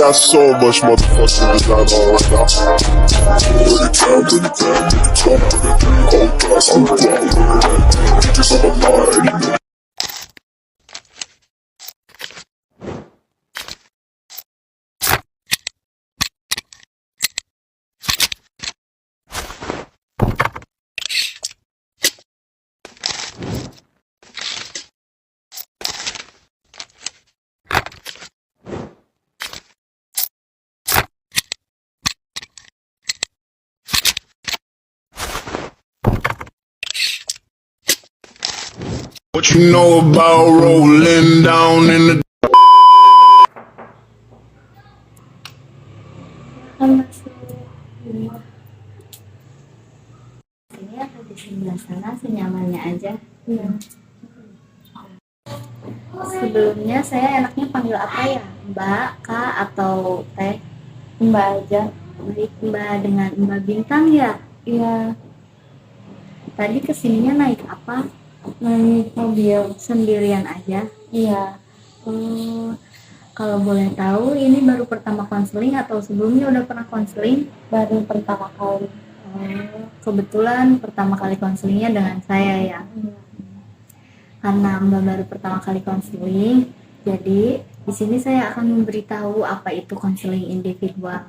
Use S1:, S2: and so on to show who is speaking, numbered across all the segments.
S1: got so much motherfucking design on right now. Bring it down, bring it down, make it talk, bring it down. Oh, that's the problem. Just on my mind. What you know about rolling down in the
S2: Ini atau di sebelah sana senyamannya aja. Sebelumnya saya enaknya panggil apa ya? Mbak, Kak, atau Teh?
S3: Mbak aja.
S2: Baik, Mbak, dengan Mbak Bintang ya?
S3: Iya,
S2: Tadi kesininya naik apa?
S3: naik mobil.
S2: Sendirian aja?
S3: Iya,
S2: Oh, kalau boleh tahu ini baru pertama konseling atau sebelumnya udah pernah konseling?
S3: baru pertama kali.
S2: Oh, kebetulan pertama kali konselingnya dengan saya ya. Karena Mbak baru pertama kali konseling, jadi di sini saya akan memberitahu apa itu konseling individual.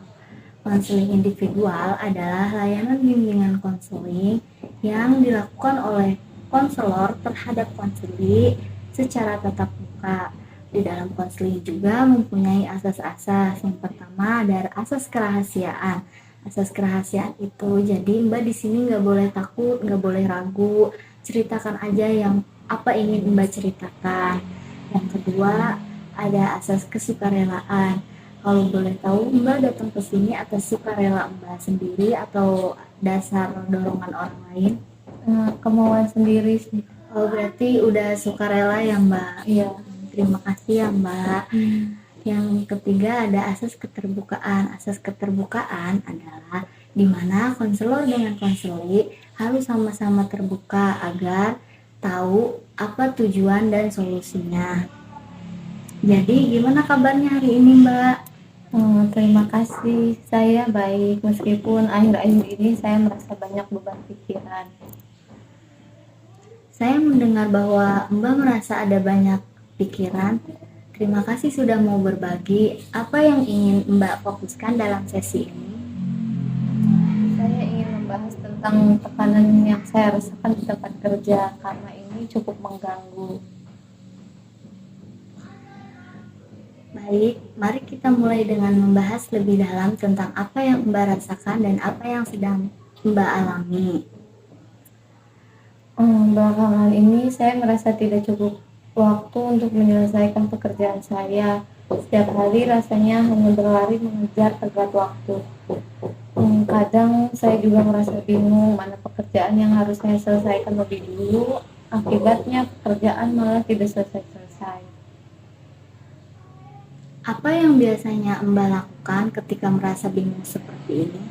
S2: Konseling individual adalah layanan bimbingan konseling yang dilakukan oleh konselor terhadap konseli secara tatap muka. Di dalam konseling juga mempunyai asas-asas. Yang pertama ada asas kerahasiaan. Asas kerahasiaan itu jadi Mbak di sini nggak boleh takut, nggak boleh ragu, ceritakan aja yang apa ingin Mbak ceritakan. Yang kedua ada asas kesukarelaan. Kalau boleh tahu Mbak datang ke sini atas sukarela Mbak sendiri atau dasar dorongan orang lain?
S3: Kemauan sendiri sih.
S2: Oh, berarti udah sukarela ya Mbak.
S3: Iya.
S2: Terima kasih ya Mbak. Yang ketiga ada asas keterbukaan. Asas keterbukaan adalah di mana konselor dengan konseli harus sama-sama terbuka agar tahu apa tujuan dan solusinya. Jadi gimana kabarnya hari ini Mbak?
S3: Terima kasih, saya baik meskipun akhir-akhir ini saya merasa banyak beban pikiran.
S2: Saya mendengar bahwa Mbak merasa ada banyak pikiran. Terima kasih sudah mau berbagi. Apa yang ingin Mbak fokuskan dalam sesi ini?
S3: Saya ingin membahas tentang tekanan yang saya rasakan di tempat kerja karena ini cukup mengganggu.
S2: Baik, mari kita mulai dengan membahas lebih dalam tentang apa yang Mbak rasakan dan apa yang sedang Mbak alami.
S3: Belakangan ini saya merasa tidak cukup waktu untuk menyelesaikan pekerjaan saya. Setiap hari rasanya hanya berlari mengejar tenggat waktu. Kadang saya juga merasa bingung mana pekerjaan yang harus saya selesaikan lebih dulu. Akibatnya pekerjaan malah tidak selesai-selesai.
S2: Apa yang biasanya Mbak lakukan ketika merasa bingung seperti ini?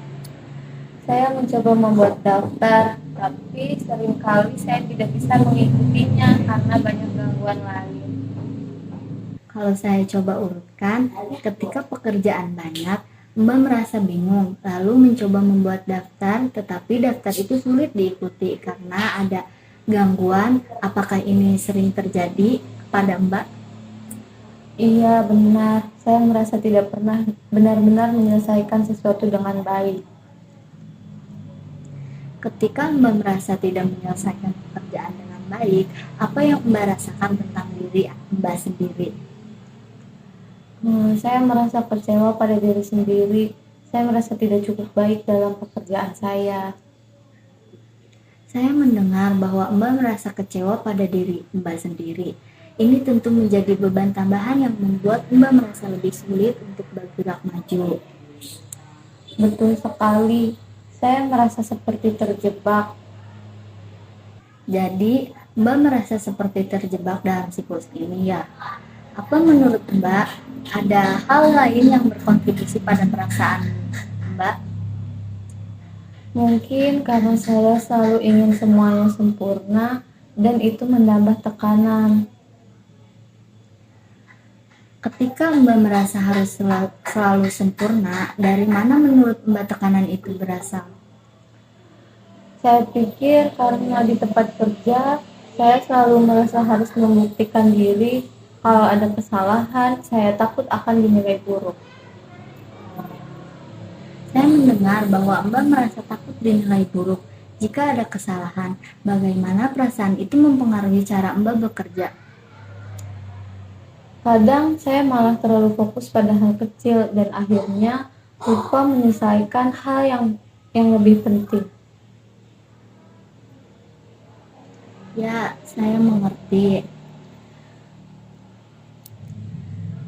S3: Saya mencoba membuat daftar, tapi seringkali saya tidak bisa mengikutinya karena banyak gangguan lain.
S2: Kalau saya coba urutkan, ketika pekerjaan banyak, Mbak merasa bingung, lalu mencoba membuat daftar, tetapi daftar itu sulit diikuti karena ada gangguan. Apakah ini sering terjadi pada Mbak?
S3: Iya, benar. Saya merasa tidak pernah benar-benar menyelesaikan sesuatu dengan baik.
S2: Ketika Mbak merasa tidak menyelesaikan pekerjaan dengan baik, apa yang Mbak rasakan tentang diri Mbak sendiri?
S3: Saya merasa kecewa pada diri sendiri. Saya merasa tidak cukup baik dalam pekerjaan saya.
S2: Saya mendengar bahwa Mbak merasa kecewa pada diri Mbak sendiri. Ini tentu menjadi beban tambahan yang membuat Mbak merasa lebih sulit untuk bergerak maju.
S3: Betul sekali. Saya merasa seperti terjebak.
S2: Jadi, Mbak merasa seperti terjebak dalam siklus ini ya. Apa menurut Mbak ada hal lain yang berkontribusi pada perasaan Mbak?
S3: Mungkin karena saya selalu ingin semuanya sempurna dan itu menambah tekanan.
S2: Ketika Mbak merasa harus selalu sempurna, dari mana menurut Mbak tekanan itu berasal?
S3: Saya pikir karena di tempat kerja, saya selalu merasa harus membuktikan diri. Kalau ada kesalahan, saya takut akan dinilai buruk.
S2: Saya mendengar bahwa Mbak merasa takut dinilai buruk jika ada kesalahan. Bagaimana perasaan itu mempengaruhi cara Mbak bekerja?
S3: Kadang saya malah terlalu fokus pada hal kecil dan akhirnya lupa menyelesaikan hal yang lebih penting.
S2: Ya, saya mengerti.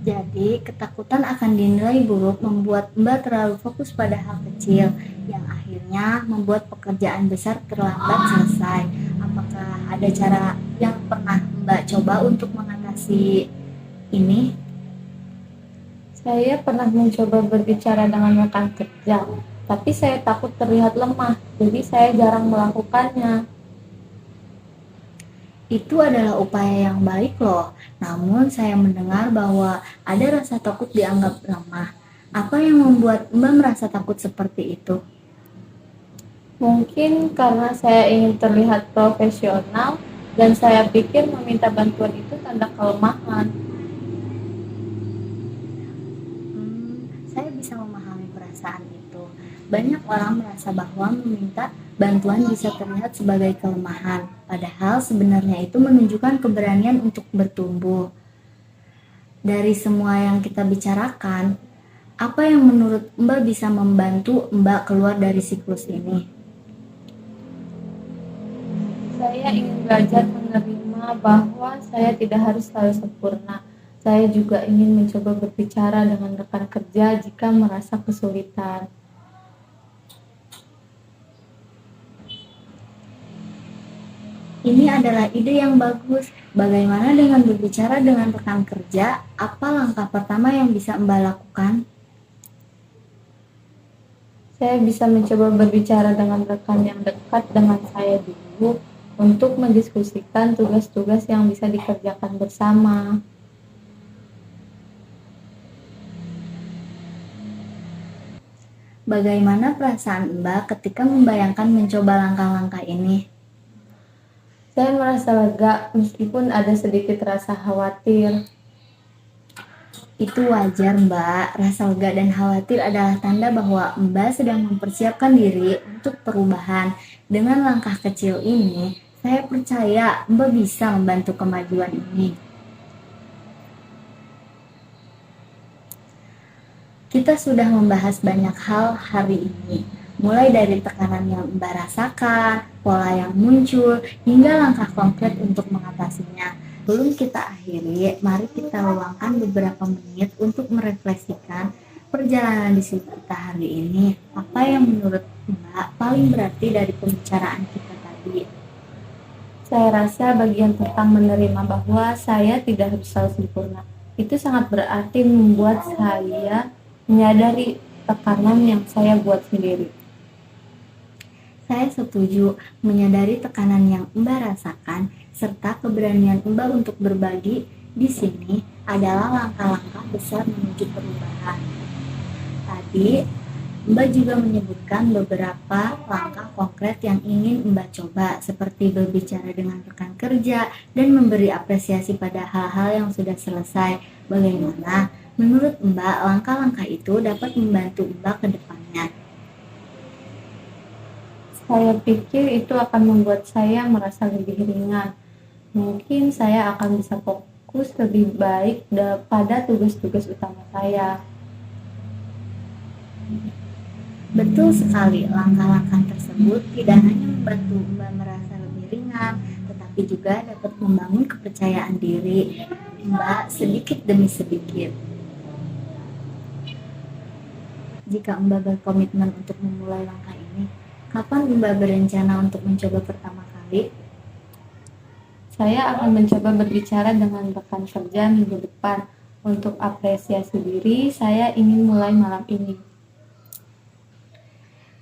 S2: Jadi, ketakutan akan dinilai buruk membuat Mbak terlalu fokus pada hal kecil yang akhirnya membuat pekerjaan besar terlambat selesai. Apakah ada cara yang pernah Mbak coba untuk mengatasi ini?
S3: Saya pernah mencoba berbicara dengan rekan kerja, tapi saya takut terlihat lemah, jadi saya jarang melakukannya.
S2: Itu adalah upaya yang baik loh. Namun saya mendengar bahwa ada rasa takut dianggap lemah. Apa yang membuat Mbak merasa takut seperti itu?
S3: Mungkin karena saya ingin terlihat profesional dan saya pikir meminta bantuan itu tanda kelemahan.
S2: Saya bisa memahami perasaan itu. Banyak orang merasa bahwa meminta bantuan bisa terlihat sebagai kelemahan, padahal sebenarnya itu menunjukkan keberanian untuk bertumbuh. Dari semua yang kita bicarakan, apa yang menurut Mbak bisa membantu Mbak keluar dari siklus ini?
S3: Saya ingin belajar menerima bahwa saya tidak harus selalu sempurna. Saya juga ingin mencoba berbicara dengan rekan kerja jika merasa kesulitan.
S2: Ini adalah ide yang bagus. Bagaimana dengan berbicara dengan rekan kerja? Apa langkah pertama yang bisa Mbak lakukan?
S3: Saya bisa mencoba berbicara dengan rekan yang dekat dengan saya dulu untuk mendiskusikan tugas-tugas yang bisa dikerjakan bersama.
S2: Bagaimana perasaan Mbak ketika membayangkan mencoba langkah-langkah ini?
S3: Saya merasa lega meskipun ada sedikit rasa khawatir.
S2: Itu wajar Mbak, rasa lega dan khawatir adalah tanda bahwa Mbak sedang mempersiapkan diri untuk perubahan. Dengan langkah kecil ini, saya percaya Mbak bisa membantu kemajuan ini. Kita sudah membahas banyak hal hari ini, mulai dari tekanan yang Mbak rasakan, pola yang muncul, hingga langkah konkret untuk mengatasinya. Sebelum kita akhiri, mari kita luangkan beberapa menit untuk merefleksikan perjalanan diskusi kita hari ini. Apa yang menurut Mbak paling berarti dari pembicaraan kita tadi?
S3: Saya rasa bagian tentang menerima bahwa saya tidak harus selalu sempurna. Itu sangat berarti membuat saya menyadari tekanan yang saya buat sendiri.
S2: Saya setuju, menyadari tekanan yang Mbak rasakan serta keberanian Mbak untuk berbagi di sini adalah langkah-langkah besar menuju perubahan. Tadi Mbak juga menyebutkan beberapa langkah konkret yang ingin Mbak coba, seperti berbicara dengan rekan kerja dan memberi apresiasi pada hal-hal yang sudah selesai. Bagaimana menurut Mbak langkah-langkah itu dapat membantu Mbak ke depannya?
S3: Saya pikir itu akan membuat saya merasa lebih ringan. Mungkin saya akan bisa fokus lebih baik pada tugas-tugas utama saya.
S2: Betul sekali, langkah-langkah tersebut tidak hanya membantu Mbak merasa lebih ringan, tetapi juga dapat membangun kepercayaan diri Mbak sedikit demi sedikit. Jika Mbak berkomitmen untuk memulai langkah ini, kapan Mbak berencana untuk mencoba pertama kali?
S3: Saya akan mencoba berbicara dengan rekan kerja minggu depan. Untuk apresiasi diri, saya ingin mulai malam ini.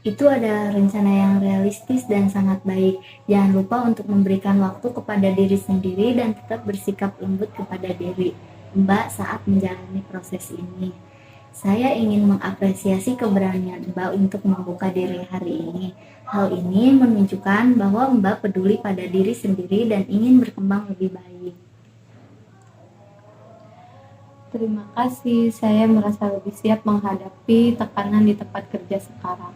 S2: Itu adalah rencana yang realistis dan sangat baik. Jangan lupa untuk memberikan waktu kepada diri sendiri dan tetap bersikap lembut kepada diri. Mbak saat menjalani proses ini. Saya ingin mengapresiasi keberanian Mbak untuk membuka diri hari ini. Hal ini menunjukkan bahwa Mbak peduli pada diri sendiri dan ingin berkembang lebih baik.
S3: Terima kasih, saya merasa lebih siap menghadapi tekanan di tempat kerja sekarang.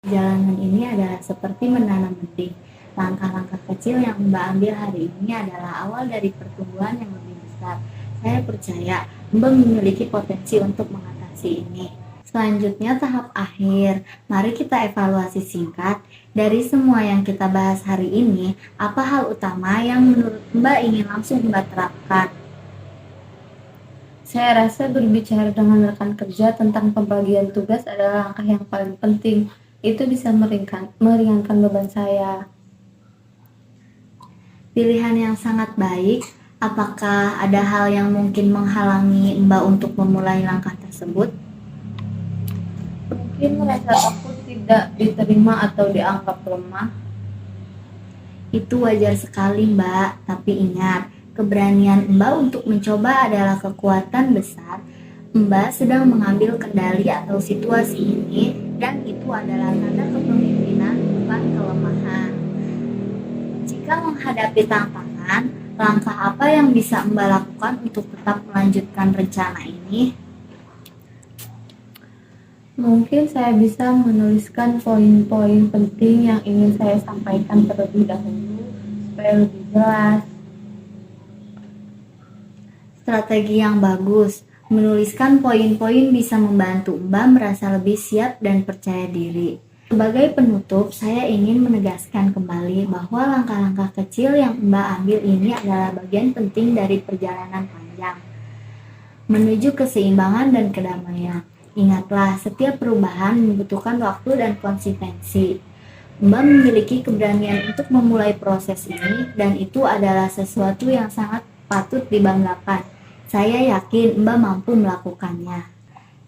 S2: Perjalanan ini adalah seperti menanam benih. Langkah-langkah kecil yang Mbak ambil hari ini adalah awal dari pertumbuhan yang lebih besar. Saya percaya Mbak memiliki potensi untuk mengatasi ini. Selanjutnya tahap akhir. Mari kita evaluasi singkat. Dari semua yang kita bahas hari ini, apa hal utama yang menurut Mbak ingin langsung Mbak terapkan?
S3: Saya rasa berbicara dengan rekan kerja tentang pembagian tugas adalah langkah yang paling penting. Itu bisa meringankan beban saya.
S2: Pilihan yang sangat baik. Apakah ada hal yang mungkin menghalangi Mbak untuk memulai langkah tersebut?
S3: Mungkin merasa takut tidak diterima atau dianggap lemah.
S2: Itu wajar sekali, Mbak. Tapi ingat, keberanian Mbak untuk mencoba adalah kekuatan besar. Mbak sedang mengambil kendali atas situasi ini, dan itu adalah tanda kepemimpinan, bukan kelemahan. Jika menghadapi tantangan, langkah apa yang bisa Mbak lakukan untuk tetap melanjutkan rencana ini?
S3: Mungkin saya bisa menuliskan poin-poin penting yang ingin saya sampaikan terlebih dahulu supaya lebih jelas.
S2: Strategi yang bagus. Menuliskan poin-poin bisa membantu Mbak merasa lebih siap dan percaya diri. Sebagai penutup, saya ingin menegaskan kembali bahwa langkah-langkah kecil yang Mbak ambil ini adalah bagian penting dari perjalanan panjang menuju keseimbangan dan kedamaian. Ingatlah, setiap perubahan membutuhkan waktu dan konsistensi. Mbak memiliki keberanian untuk memulai proses ini, dan itu adalah sesuatu yang sangat patut dibanggakan. Saya yakin Mbak mampu melakukannya.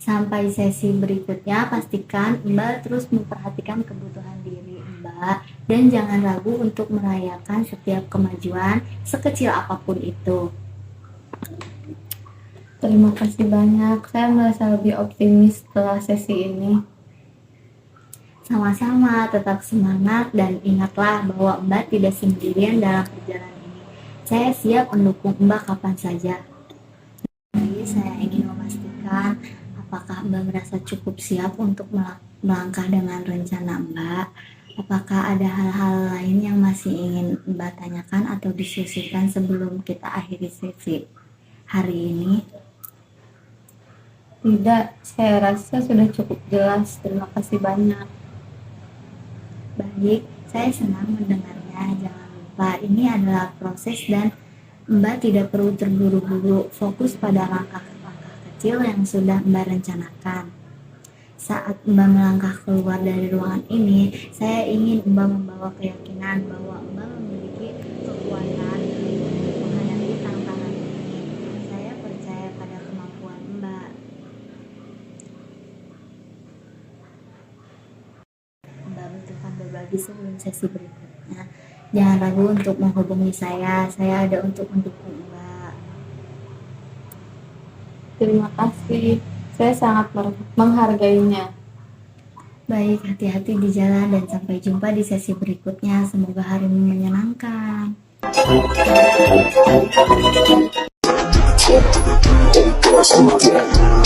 S2: Sampai sesi berikutnya, pastikan Mbak terus memperhatikan kebutuhan diri Mbak dan jangan ragu untuk merayakan setiap kemajuan sekecil apapun itu.
S3: Terima kasih banyak, saya merasa lebih optimis setelah sesi ini.
S2: Sama-sama, tetap semangat dan ingatlah bahwa Mbak tidak sendirian dalam perjalanan ini. Saya siap mendukung Mbak kapan saja. Jadi saya ingin memastikan apakah Mbak merasa cukup siap untuk melangkah dengan rencana Mbak? Apakah ada hal-hal lain yang masih ingin Mbak tanyakan atau diskusikan sebelum kita akhiri sesi hari ini?
S3: Tidak, saya rasa sudah cukup jelas. Terima kasih banyak.
S2: Baik, saya senang mendengarnya. Jangan lupa, ini adalah proses dan Mbak tidak perlu terburu-buru. Fokus pada langkah-langkah kecil yang sudah Mbak rencanakan. Saat Mbak melangkah keluar dari ruangan ini, saya ingin Mbak membawa keyakinan bahwa Mbak memiliki kekuatan untuk menghadapi tantangan ini. Saya percaya pada kemampuan Mbak. Mbak butuhkan berbagi sebelum sesi berikutnya. Jangan ragu untuk menghubungi saya ada untuk mendukung Mbak.
S3: Terima kasih, saya sangat menghargainya.
S2: Baik, hati-hati di jalan dan sampai jumpa di sesi berikutnya. Semoga harimu menyenangkan.
S1: Hold